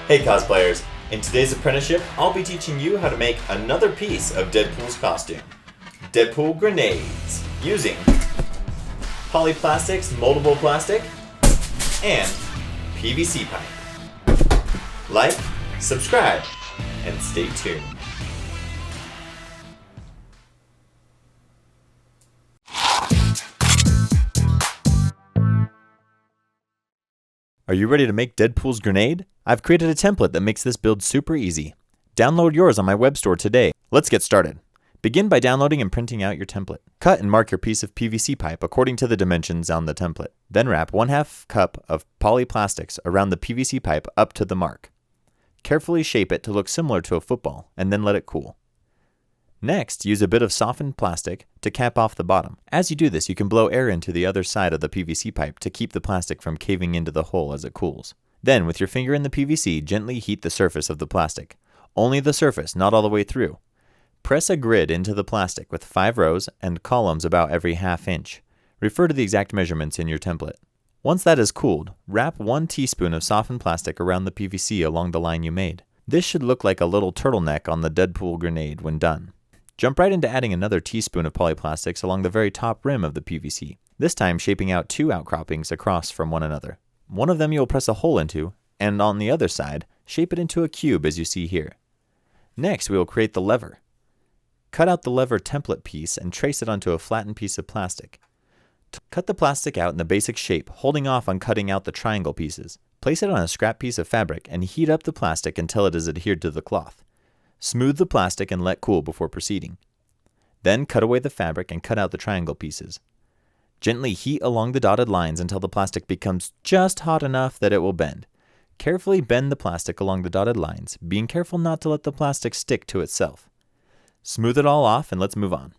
Hey cosplayers, in today's apprenticeship, I'll be teaching you how to make another piece of Deadpool's costume. Deadpool grenades, using polyplastics, moldable plastic, and PVC pipe. Like, subscribe, and stay tuned. Are you ready to make Deadpool's grenade? I've created a template that makes this build super easy. Download yours on my web store today. Let's get started. Begin by downloading and printing out your template. Cut and mark your piece of PVC pipe according to the dimensions on the template. Then wrap 1/2 cup of polyplastics around the PVC pipe up to the mark. Carefully shape it to look similar to a football, and then let it cool. Next, use a bit of softened plastic to cap off the bottom. As you do this, you can blow air into the other side of the PVC pipe to keep the plastic from caving into the hole as it cools. Then, with your finger in the PVC, gently heat the surface of the plastic. Only the surface, not all the way through. Press a grid into the plastic with 5 rows and columns about every 1/2 inch. Refer to the exact measurements in your template. Once that is cooled, wrap 1 teaspoon of softened plastic around the PVC along the line you made. This should look like a little turtleneck on the Deadpool grenade when done. Jump right into adding another teaspoon of polyplastics along the very top rim of the PVC, this time shaping out 2 outcroppings across from one another. One of them you'll press a hole into, and on the other side, shape it into a cube as you see here. Next, we will create the lever. Cut out the lever template piece and trace it onto a flattened piece of plastic. Cut the plastic out in the basic shape, holding off on cutting out the triangle pieces. Place it on a scrap piece of fabric and heat up the plastic until it is adhered to the cloth. Smooth the plastic and let cool before proceeding. Then cut away the fabric and cut out the triangle pieces. Gently heat along the dotted lines until the plastic becomes just hot enough that it will bend. Carefully bend the plastic along the dotted lines, being careful not to let the plastic stick to itself. Smooth it all off and let's move on.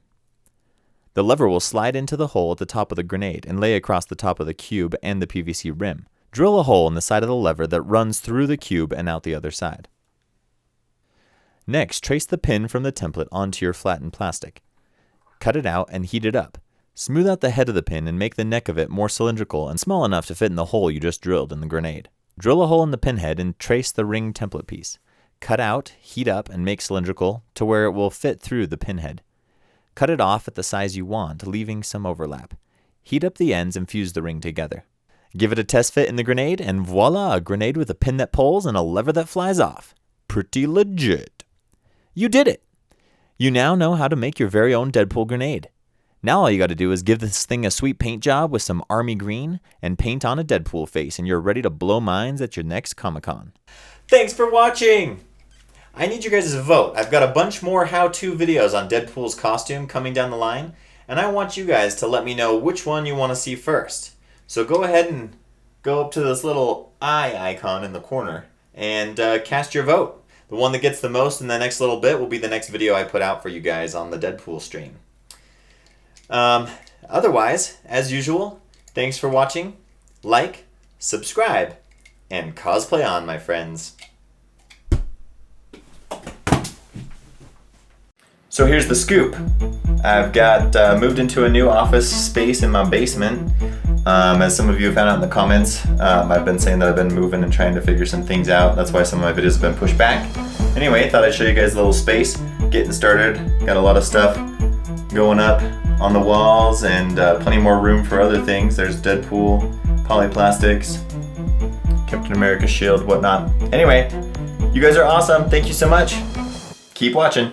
The lever will slide into the hole at the top of the grenade and lay across the top of the cube and the PVC rim. Drill a hole in the side of the lever that runs through the cube and out the other side. Next, trace the pin from the template onto your flattened plastic. Cut it out and heat it up. Smooth out the head of the pin and make the neck of it more cylindrical and small enough to fit in the hole you just drilled in the grenade. Drill a hole in the pin head and trace the ring template piece. Cut out, heat up, and make cylindrical to where it will fit through the pin head. Cut it off at the size you want, leaving some overlap. Heat up the ends and fuse the ring together. Give it a test fit in the grenade, and voila, a grenade with a pin that pulls and a lever that flies off. Pretty legit. You did it! You now know how to make your very own Deadpool grenade. Now all you gotta do is give this thing a sweet paint job with some army green and paint on a Deadpool face, and you're ready to blow minds at your next Comic-Con. Thanks for watching! I need you guys' vote. I've got a bunch more how-to videos on Deadpool's costume coming down the line, and I want you guys to let me know which one you want to see first. So go ahead and go up to this little eye icon in the corner and cast your vote. The one that gets the most in the next little bit will be the next video I put out for you guys on the Deadpool stream. Otherwise, as usual, thanks for watching. Like, subscribe, and cosplay on, my friends. So here's the scoop. I've got moved into a new office space in my basement. As some of you have found out in the comments, I've been saying that I've been moving and trying to figure some things out. That's why some of my videos have been pushed back. Anyway, thought I'd show you guys a little space. Getting started. Got a lot of stuff going up on the walls and plenty more room for other things. There's Deadpool, polyplastics, Captain America shield, whatnot. Anyway, you guys are awesome. Thank you so much. Keep watching.